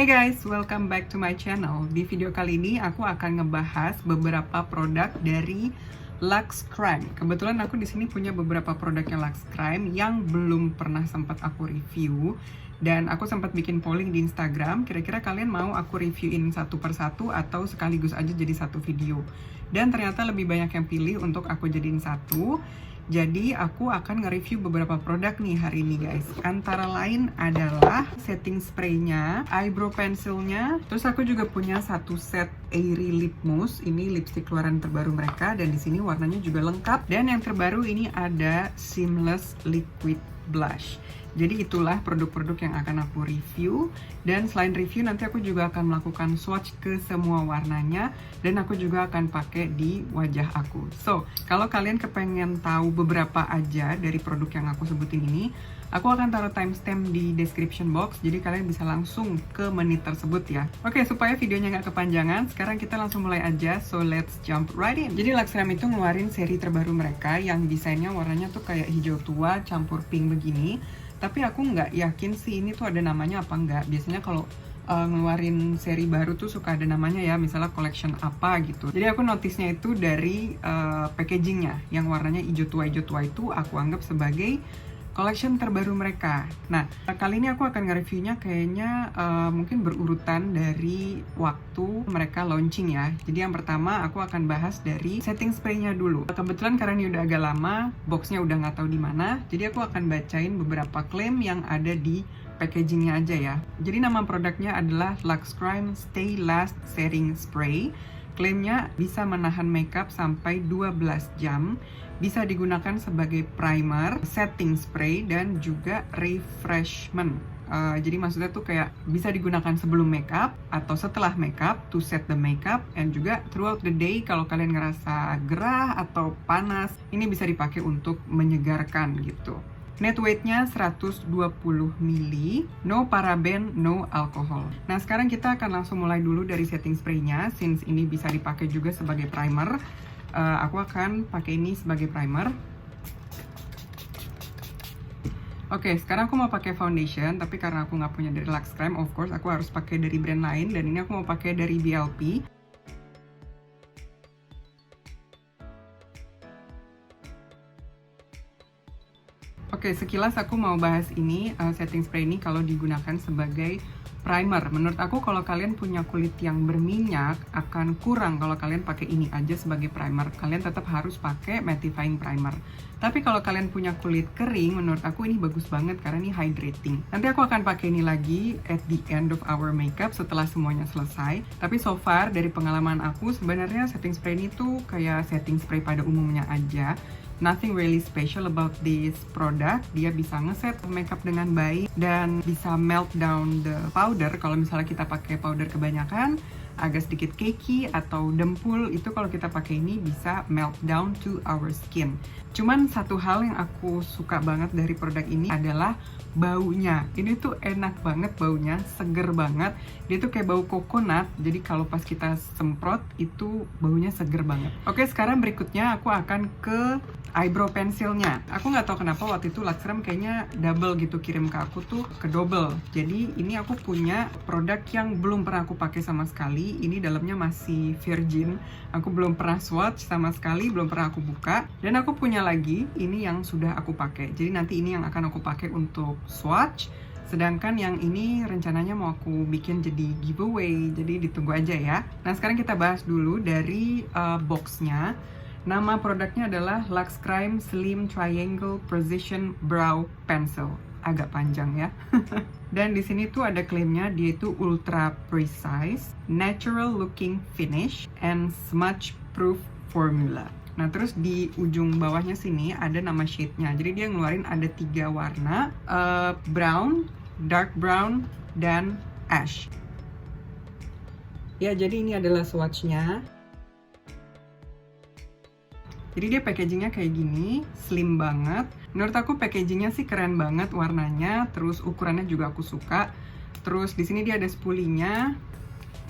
Hey guys, welcome back to my channel. Di video kali ini aku akan ngebahas beberapa produk dari Lux Crime. Kebetulan aku di sini punya beberapa produknya Lux Crime yang belum pernah sempat aku review, dan aku sempat bikin polling di Instagram. Kira-kira kalian mau aku reviewin satu persatu atau sekaligus aja jadi satu video? Dan ternyata lebih banyak yang pilih untuk aku jadiin satu. Jadi aku akan nge-review beberapa produk nih hari ini guys. Antara lain adalah setting spraynya, eyebrow pencilnya. Terus aku juga punya satu set Airy Lip Mousse. Ini lipstick keluaran terbaru mereka, dan di sini warnanya juga lengkap. Dan yang terbaru ini ada Seamless Liquid Blush. Jadi itulah produk-produk yang akan aku review. Dan selain review, nanti aku juga akan melakukan swatch ke semua warnanya, dan aku juga akan pakai di wajah aku. So, kalau kalian kepengen tahu beberapa aja dari produk yang aku sebutin ini, aku akan taruh timestamp di description box, jadi kalian bisa langsung ke menit tersebut ya. Oke, supaya videonya nggak kepanjangan, sekarang kita langsung mulai aja. So, let's jump right in. Jadi Lux Crime itu ngeluarin seri terbaru mereka yang desainnya warnanya tuh kayak hijau tua campur pink begini. Tapi aku nggak yakin sih ini tuh ada namanya apa nggak. Biasanya kalau ngeluarin seri baru tuh suka ada namanya ya, misalnya collection apa gitu. Jadi aku notisnya itu dari packagingnya yang warnanya hijau tua itu aku anggap sebagai collection terbaru mereka. Nah, kali ini aku akan nge-reviewnya kayaknya mungkin berurutan dari waktu mereka launching ya. Jadi yang pertama aku akan bahas dari setting spraynya dulu. Kebetulan karena ini udah agak lama, boxnya udah nggak tahu di mana. Jadi aku akan bacain beberapa klaim yang ada di packagingnya aja ya. Jadi nama produknya adalah Lux Crime Stay Last Setting Spray. Klaimnya bisa menahan makeup sampai 12 jam, bisa digunakan sebagai primer, setting spray, dan juga refreshment. Jadi maksudnya tuh kayak bisa digunakan sebelum makeup atau setelah makeup to set the makeup, and juga throughout the day kalau kalian ngerasa gerah atau panas, ini bisa dipakai untuk menyegarkan gitu. Net weight-nya 120 ml, no paraben, no alkohol. Nah, sekarang kita akan langsung mulai dulu dari setting spray-nya, since ini bisa dipakai juga sebagai primer. Aku akan pakai ini sebagai primer. Oke, sekarang aku mau pakai foundation, tapi karena aku nggak punya dari Lux Crime, of course aku harus pakai dari brand lain, dan ini aku mau pakai dari BLP. Oke, sekilas aku mau bahas ini, setting spray ini kalau digunakan sebagai primer. Menurut aku kalau kalian punya kulit yang berminyak, akan kurang kalau kalian pakai ini aja sebagai primer. Kalian tetap harus pakai mattifying primer. Tapi kalau kalian punya kulit kering, menurut aku ini bagus banget karena ini hydrating. Nanti aku akan pakai ini lagi at the end of our makeup setelah semuanya selesai. Tapi so far dari pengalaman aku, sebenarnya setting spray ini tuh kayak setting spray pada umumnya aja. Nothing really special about this product. Dia bisa ngeset makeup dengan baik dan bisa melt down the powder. Kalau misalnya kita pakai powder kebanyakan, agak sedikit cakey atau dempul, itu kalau kita pakai ini bisa melt down to our skin. Cuman satu hal yang aku suka banget dari produk ini adalah baunya. Ini tuh enak banget baunya, seger banget. Dia tuh kayak bau coconut, jadi kalau pas kita semprot itu baunya seger banget. Oke, sekarang berikutnya aku akan ke eyebrow pencilnya. Aku nggak tahu kenapa waktu itu Lux Crime kayaknya double gitu kirim ke aku tuh, ke double. Jadi ini aku punya produk yang belum pernah aku pakai sama sekali. Ini dalamnya masih virgin. Aku belum pernah swatch sama sekali, belum pernah aku buka. Dan aku punya lagi ini yang sudah aku pakai. Jadi nanti ini yang akan aku pakai untuk swatch. Sedangkan yang ini rencananya mau aku bikin jadi giveaway. Jadi ditunggu aja ya. Nah, sekarang kita bahas dulu dari boxnya. Nama produknya adalah Lux Crime Slim Triangle Precision Brow Pencil. Agak panjang ya. Dan di sini tuh ada klaimnya, dia itu ultra precise, natural looking finish, and smudge proof formula. Nah, terus di ujung bawahnya sini ada nama shade-nya. Jadi dia ngeluarin ada 3 warna, brown, dark brown, dan ash. Ya, jadi ini adalah swatch-nya. Jadi dia packagingnya kayak gini, slim banget. Menurut aku packagingnya sih keren banget warnanya, terus ukurannya juga aku suka. Terus di sini dia ada spulinya,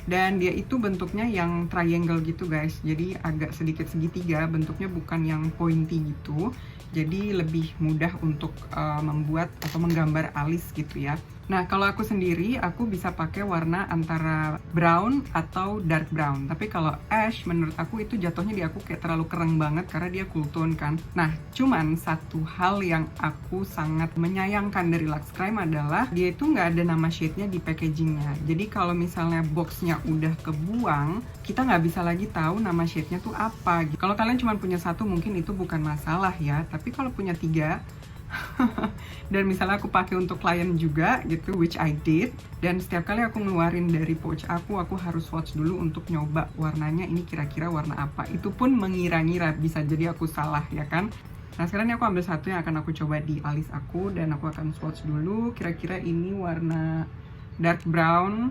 dan dia itu bentuknya yang triangle gitu guys. Jadi agak sedikit segitiga, bentuknya bukan yang pointy gitu. Jadi lebih mudah untuk membuat atau menggambar alis gitu ya. Nah, kalau aku sendiri, aku bisa pakai warna antara brown atau dark brown. Tapi kalau ash, menurut aku itu jatuhnya di aku kayak terlalu kereng banget karena dia cool tone kan. Nah, cuman satu hal yang aku sangat menyayangkan dari Lux Crime adalah dia itu nggak ada nama shade-nya di packagingnya. Jadi kalau misalnya box-nya udah kebuang, kita nggak bisa lagi tahu nama shade-nya tuh apa. Kalau kalian cuma punya satu, mungkin itu bukan masalah ya. Tapi kalau punya 3, dan misalnya aku pakai untuk klien juga gitu, which I did, dan setiap kali aku ngeluarin dari pouch aku harus swatch dulu untuk nyoba warnanya ini kira-kira warna apa. Itu pun mengira-ngira, bisa jadi aku salah ya kan. Nah sekarang ini aku ambil satu yang akan aku coba di alis aku, dan aku akan swatch dulu kira-kira ini warna dark brown.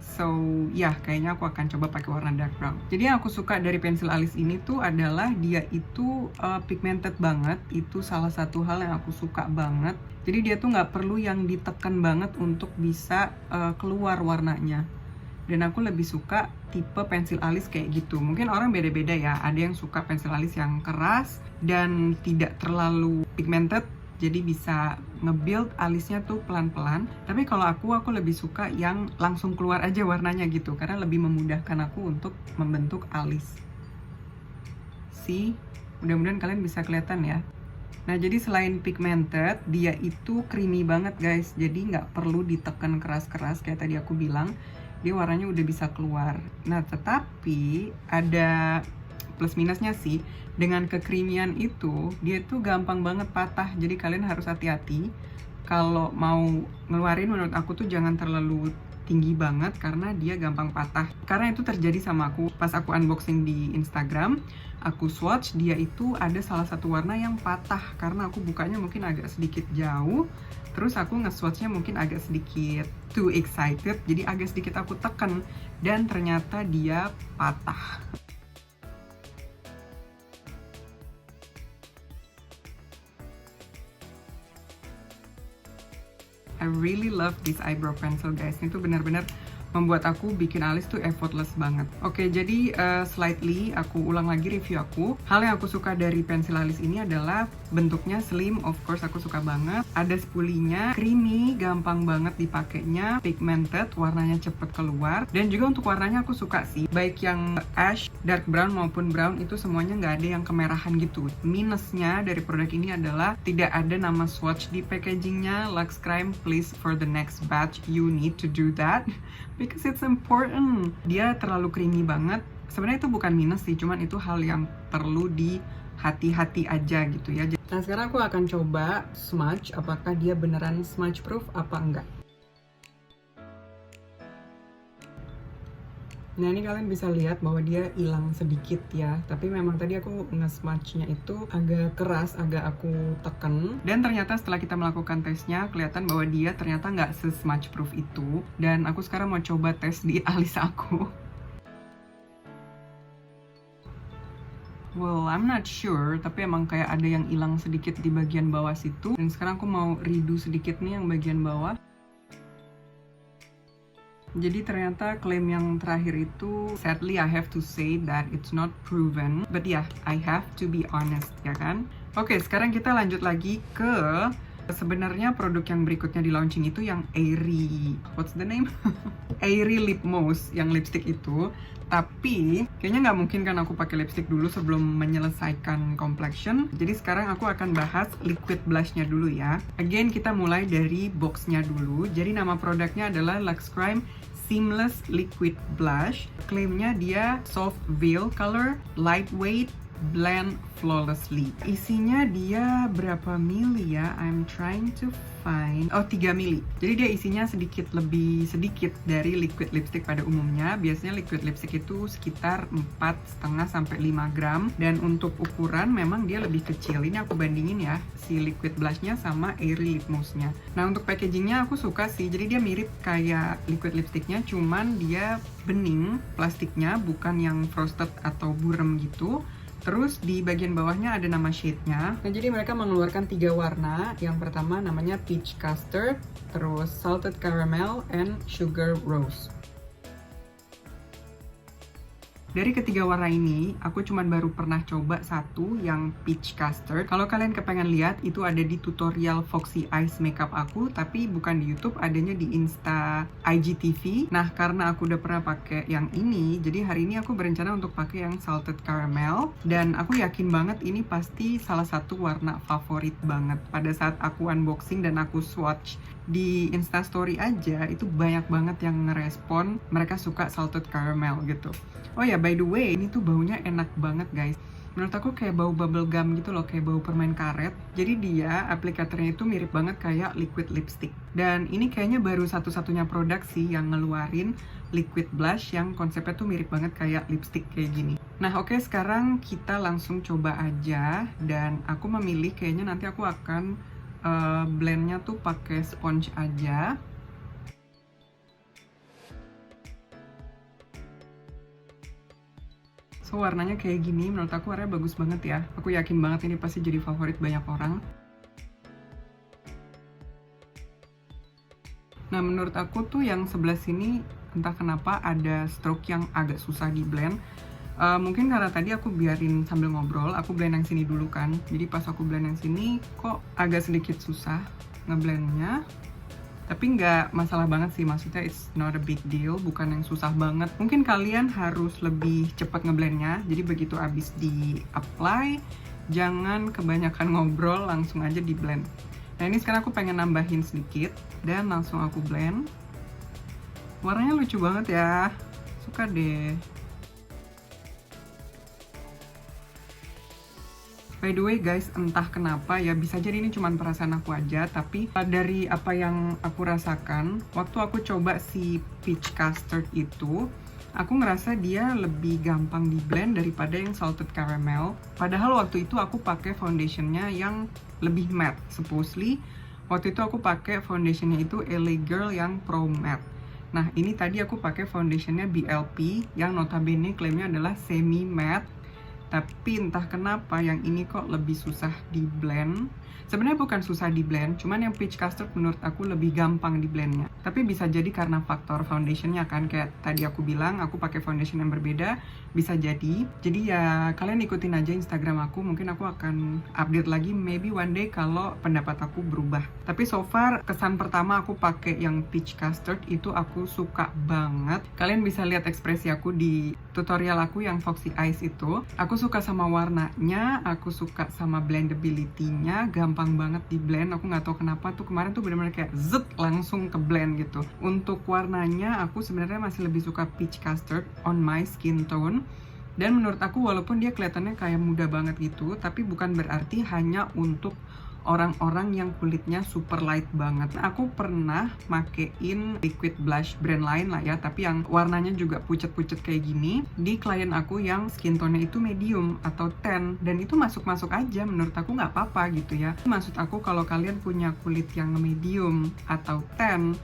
So ya, kayaknya aku akan coba pakai warna dark brown. Jadi yang aku suka dari pensil alis ini tuh adalah dia itu pigmented banget. Itu salah satu hal yang aku suka banget. Jadi dia tuh nggak perlu yang ditekan banget untuk bisa keluar warnanya. Dan aku lebih suka tipe pensil alis kayak gitu. Mungkin orang beda-beda ya. Ada yang suka pensil alis yang keras dan tidak terlalu pigmented, jadi bisa nge-build alisnya tuh pelan-pelan. Tapi kalau aku lebih suka yang langsung keluar aja warnanya gitu, karena lebih memudahkan aku untuk membentuk alis. See, mudah-mudahan kalian bisa kelihatan ya. Nah jadi selain pigmented, dia itu creamy banget guys. Jadi nggak perlu ditekan keras-keras kayak tadi aku bilang. Dia warnanya udah bisa keluar. Nah tetapi ada plus minusnya sih. Dengan kekreamian itu, dia tuh gampang banget patah. Jadi kalian harus hati-hati kalau mau ngeluarin. Menurut aku tuh jangan terlalu tinggi banget karena dia gampang patah. Karena itu terjadi sama aku pas aku unboxing di Instagram. Aku swatch, dia itu ada salah satu warna yang patah karena aku bukanya mungkin agak sedikit jauh. Terus aku nge-swatchnya mungkin agak sedikit too excited, jadi agak sedikit aku tekan dan ternyata dia patah. I really love this eyebrow pencil guys. Ini tuh benar-benar membuat aku bikin alis tuh effortless banget. Oke, jadi slightly aku ulang lagi review aku. Hal yang aku suka dari pensil alis ini adalah bentuknya slim, of course aku suka banget. Ada spulinya, creamy, gampang banget dipakainya, pigmented, warnanya cepet keluar. Dan juga untuk warnanya aku suka sih, baik yang ash, dark brown maupun brown itu semuanya nggak ada yang kemerahan gitu. Minusnya dari produk ini adalah tidak ada nama swatch di packagingnya. Lux Crime, please for the next batch you need to do that. Because it's important. Dia terlalu creamy banget. Sebenarnya itu bukan minus sih, cuman itu hal yang perlu di hati-hati aja gitu ya. Nah sekarang aku akan coba smudge, apakah dia beneran smudge proof apa enggak. Nah ini kalian bisa lihat bahwa dia hilang sedikit ya. Tapi memang tadi aku nge-smudge-nya itu agak keras, agak aku tekan. Dan ternyata setelah kita melakukan tesnya, kelihatan bahwa dia ternyata nggak se-smudge proof itu. Dan aku sekarang mau coba tes di alis aku. Well, I'm not sure, tapi emang kayak ada yang hilang sedikit di bagian bawah situ. Dan sekarang aku mau redo sedikit nih yang bagian bawah. Jadi ternyata klaim yang terakhir itu, sadly I have to say that it's not proven. But yeah, I have to be honest, ya kan? Oke, sekarang kita lanjut lagi ke sebenarnya produk yang berikutnya di launching itu yang Airy, what's the name? Airy Lip Mousse, yang lipstick itu. Tapi kayaknya nggak mungkin kan aku pakai lipstick dulu sebelum menyelesaikan complexion. Jadi sekarang aku akan bahas liquid blushnya dulu ya. Again, kita mulai dari boxnya dulu. Jadi nama produknya adalah Lux Crime Seamless Liquid Blush. Klaimnya dia soft veil color, lightweight, blend flawlessly. Isinya dia berapa mili ya? I'm trying to find. Oh, 3 mili. Jadi dia isinya sedikit lebih sedikit dari liquid lipstick pada umumnya. Biasanya liquid lipstick itu sekitar 4,5 sampai 5 gram. Dan untuk ukuran memang dia lebih kecil. Ini aku bandingin ya, si liquid blushnya sama Airy Lip Mousse-nya. Nah, untuk packagingnya aku suka sih. Jadi dia mirip kayak liquid lipsticknya, cuman dia bening plastiknya, bukan yang frosted atau burem gitu. Terus di bagian bawahnya ada nama shade-nya. Nah, jadi mereka mengeluarkan 3 warna. Yang pertama namanya Peach Custard, terus Salted Caramel, and Sugar Rose. Dari ketiga warna ini, aku cuman baru pernah coba satu yang peach custard. Kalau kalian kepengen lihat, itu ada di tutorial Foxy Eyes makeup aku, tapi bukan di YouTube, adanya di Insta IGTV. Nah, karena aku udah pernah pakai yang ini, jadi hari ini aku berencana untuk pakai yang salted caramel. Dan aku yakin banget ini pasti salah satu warna favorit banget. Pada saat aku unboxing dan aku swatch di Instastory aja, itu banyak banget yang ngerespon mereka suka salted caramel gitu. Oh ya, by the way, ini tuh baunya enak banget guys. Menurut aku kayak bau bubble gum gitu loh, kayak bau permen karet. Jadi dia, aplikatornya itu mirip banget kayak liquid lipstick. Dan ini kayaknya baru satu-satunya produk sih yang ngeluarin liquid blush yang konsepnya tuh mirip banget kayak lipstick kayak gini. Nah oke, sekarang kita langsung coba aja. Dan aku memilih kayaknya nanti aku akan blendnya tuh pakai sponge aja. So, warnanya kayak gini, menurut aku warnanya bagus banget ya. Aku yakin banget ini pasti jadi favorit banyak orang. Nah, menurut aku tuh yang sebelah sini entah kenapa ada stroke yang agak susah di blend. Mungkin karena tadi aku biarin sambil ngobrol, aku blend yang sini dulu kan. Jadi pas aku blend yang sini kok agak sedikit susah ngeblendnya. Tapi nggak masalah banget sih, maksudnya it's not a big deal, bukan yang susah banget. Mungkin kalian harus lebih cepat ngeblendnya, jadi begitu abis di apply, jangan kebanyakan ngobrol, langsung aja di blend. Nah ini sekarang aku pengen nambahin sedikit, dan langsung aku blend. Warnanya lucu banget ya, suka deh. By the way guys, entah kenapa ya, bisa jadi ini cuma perasaan aku aja, tapi dari apa yang aku rasakan, waktu aku coba si peach custard itu, aku ngerasa dia lebih gampang di blend daripada yang salted caramel. Padahal waktu itu aku pakai foundationnya yang lebih matte. Supposedly, waktu itu aku pakai foundationnya itu LA Girl yang Pro Matte. Nah ini tadi aku pakai foundationnya BLP yang notabene klaimnya adalah semi matte. Tapi entah kenapa yang ini kok lebih susah di blend. Sebenarnya bukan susah di blend, cuman yang peach custard menurut aku lebih gampang di blendnya. Tapi bisa jadi karena faktor foundationnya kan, kayak tadi aku bilang aku pakai foundation yang berbeda, bisa jadi. Jadi ya kalian ikutin aja Instagram aku, mungkin aku akan update lagi maybe one day kalau pendapat aku berubah. Tapi so far kesan pertama aku pakai yang peach custard itu aku suka banget. Kalian bisa lihat ekspresi aku di tutorial aku yang Foxy Eyes itu. Aku suka sama warnanya, aku suka sama blendability-nya, gampang banget di blend. Aku nggak tahu kenapa tuh kemarin tuh benar-benar kayak zet langsung ke blend gitu. Untuk warnanya aku sebenarnya masih lebih suka peach custard on my skin tone. Dan menurut aku walaupun dia kelihatannya kayak muda banget gitu, tapi bukan berarti hanya untuk orang-orang yang kulitnya super light banget. Aku pernah makein liquid blush brand lain lah ya, tapi yang warnanya juga pucet-pucet kayak gini di klien aku yang skin tone-nya itu medium atau tan, dan itu masuk-masuk aja, menurut aku nggak apa-apa gitu ya. Maksud aku kalau kalian punya kulit yang medium atau tan,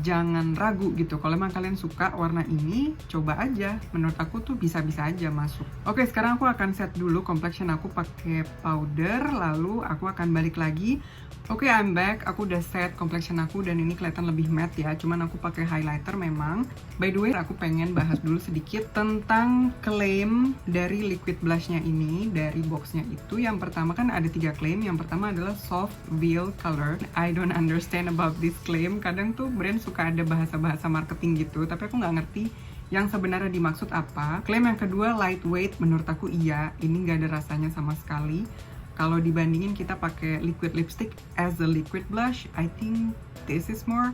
jangan ragu gitu. Kalau emang kalian suka warna ini, coba aja. Menurut aku tuh bisa-bisa aja masuk. Oke, sekarang aku akan set dulu complexion aku pakai powder, lalu aku akan balik lagi. Oke, I'm back. Aku udah set complexion aku dan ini kelihatan lebih matte ya. Cuman aku pakai highlighter memang. By the way, aku pengen bahas dulu sedikit tentang klaim dari liquid blushnya ini, dari boxnya itu. Yang pertama kan ada 3 klaim. Yang pertama adalah soft veil color. I don't understand about this claim. Kadang tuh brand suka ada bahasa-bahasa marketing gitu, tapi aku nggak ngerti yang sebenarnya dimaksud apa. Klaim yang kedua lightweight, menurut aku iya, ini nggak ada rasanya sama sekali. Kalau dibandingin kita pakai liquid lipstick as a liquid blush, I think this is more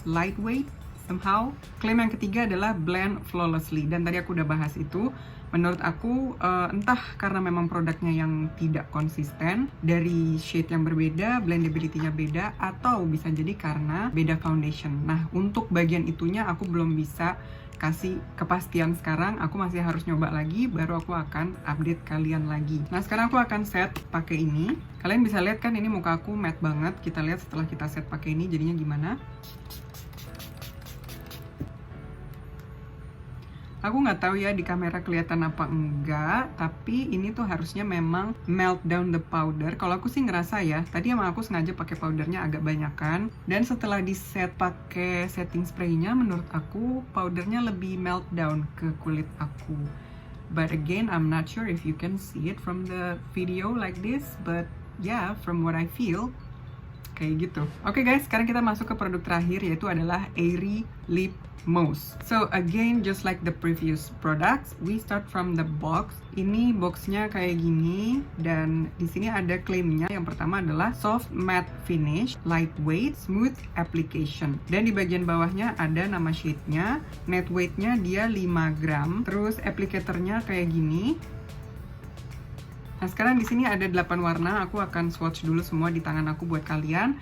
lightweight somehow. Klaim yang ketiga adalah blend flawlessly, dan tadi aku udah bahas itu. Menurut aku entah karena memang produknya yang tidak konsisten, dari shade yang berbeda, blendability-nya beda, atau bisa jadi karena beda foundation. Nah, untuk bagian itunya aku belum bisa kasih kepastian sekarang, aku masih harus nyoba lagi, baru aku akan update kalian lagi. Nah, sekarang aku akan set pakai ini. Kalian bisa lihat kan ini muka aku matte banget. Kita lihat setelah kita set pakai ini jadinya gimana. Aku nggak tahu ya di kamera kelihatan apa enggak, tapi ini tuh harusnya memang melt down the powder. Kalau aku sih ngerasa ya, tadi emang aku sengaja pakai powdernya agak banyakan. Dan setelah di set pakai setting spraynya, menurut aku powdernya lebih melt down ke kulit aku. But again, I'm not sure if you can see it from the video like this, but yeah, from what I feel, kayak gitu. Oke guys, sekarang kita masuk ke produk terakhir, yaitu adalah Airy Lip Mousse. So again, just like the previous products, we start from the box. Ini boxnya kayak gini, dan di sini ada klaimnya. Yang pertama adalah soft matte finish, lightweight, smooth application. Dan di bagian bawahnya ada nama shade-nya. Net weight-nya dia 5 gram. Terus applicator-nya kayak gini. Nah, sekarang di sini ada 8 warna. Aku akan swatch dulu semua di tangan aku buat kalian.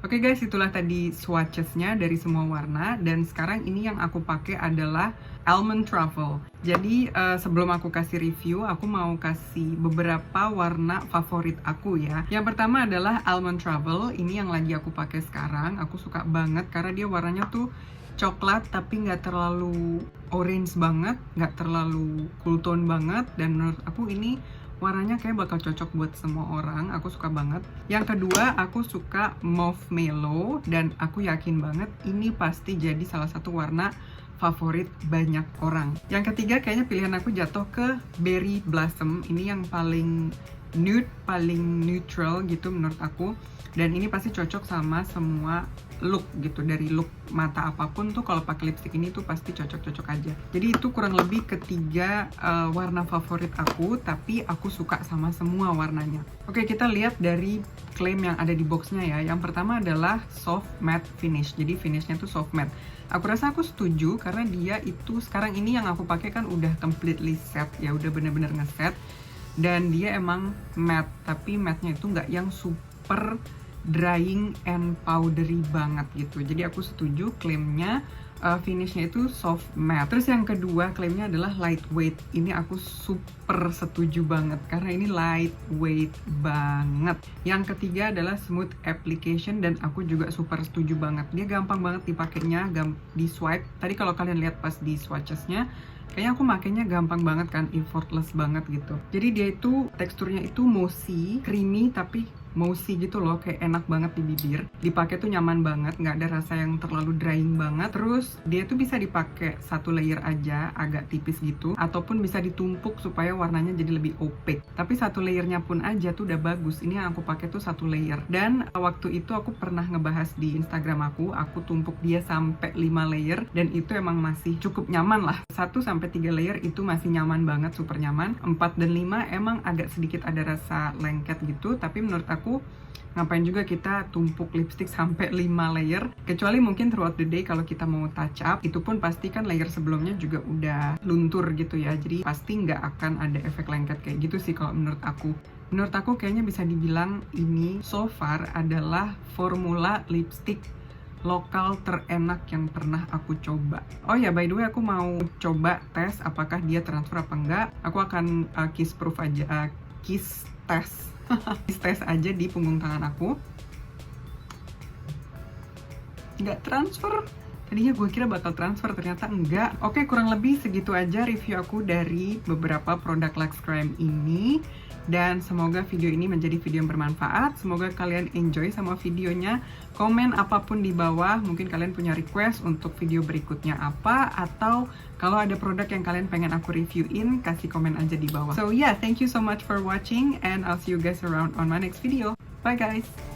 Oke guys, itulah tadi swatches-nya dari semua warna, dan sekarang ini yang aku pakai adalah Almond Truffle. Jadi sebelum aku kasih review, aku mau kasih beberapa warna favorit aku ya. Yang pertama adalah Almond Truffle, ini yang lagi aku pakai sekarang. Aku suka banget karena dia warnanya tuh coklat tapi nggak terlalu orange banget, nggak terlalu cool tone banget, dan menurut aku ini warnanya kayak bakal cocok buat semua orang. Aku suka banget. Yang kedua, aku suka Mauve Mellow, dan aku yakin banget ini pasti jadi salah satu warna favorit banyak orang. Yang ketiga, kayaknya pilihan aku jatuh ke Berry Blossom. Ini yang paling nude, paling neutral gitu menurut aku. Dan ini pasti cocok sama semua look gitu. Dari look mata apapun tuh kalau pakai lipstick ini tuh pasti cocok-cocok aja. Jadi itu kurang lebih ketiga warna favorit aku, tapi aku suka sama semua warnanya. Oke, kita lihat dari klaim yang ada di boxnya ya. Yang pertama adalah soft matte finish. Jadi finishnya tuh soft matte. Aku rasa aku setuju karena dia itu sekarang ini yang aku pakai kan udah completely set ya, udah bener-bener ngeset. Dan dia emang matte, tapi matte-nya itu nggak yang super drying and powdery banget gitu. Jadi aku setuju klaimnya finishnya itu soft matte. Terus yang kedua klaimnya adalah lightweight. Ini aku super setuju banget karena ini lightweight banget. Yang ketiga adalah smooth application, dan aku juga super setuju banget. Dia gampang banget dipakainya, di swipe. Tadi kalau kalian lihat pas di swatches-nya, kayaknya aku makainya gampang banget kan, effortless banget gitu. Jadi dia itu teksturnya itu mousy, creamy tapi mousy gitu loh, kayak enak banget di bibir. Dipakai tuh nyaman banget, nggak ada rasa yang terlalu drying banget. Terus dia tuh bisa dipakai satu layer aja, agak tipis gitu, ataupun bisa ditumpuk supaya warnanya jadi lebih opaque. Tapi satu layernya pun aja tuh udah bagus. Ini yang aku pakai tuh satu layer. Dan waktu itu aku pernah ngebahas di Instagram aku tumpuk dia sampai 5 layer, dan itu emang masih cukup nyaman lah. 1-3 layer itu masih nyaman banget, super nyaman. 4 dan 5 emang agak sedikit ada rasa lengket gitu, tapi menurut aku ngapain juga kita tumpuk lipstick sampai 5 layer, kecuali mungkin throughout the day kalau kita mau touch up, itu pun pasti kan layer sebelumnya juga udah luntur gitu ya, jadi pasti nggak akan ada efek lengket kayak gitu sih kalau menurut aku. Menurut aku kayaknya bisa dibilang ini so far adalah formula lipstick lokal terenak yang pernah aku coba. Oh ya, by the way, aku mau coba tes apakah dia transfer apa enggak. Aku akan kiss proof aja, kiss test tes aja di punggung tangan aku. Nggak transfer, Tadinya gue kira bakal transfer, ternyata enggak. Oke, kurang lebih segitu aja review aku dari beberapa produk Lux Creme ini. Dan semoga video ini menjadi video yang bermanfaat. Semoga kalian enjoy sama videonya. Komen apapun di bawah, mungkin kalian punya request untuk video berikutnya apa. Atau kalau ada produk yang kalian pengen aku reviewin, kasih komen aja di bawah. So yeah, thank you so much for watching and I'll see you guys around on my next video. Bye guys!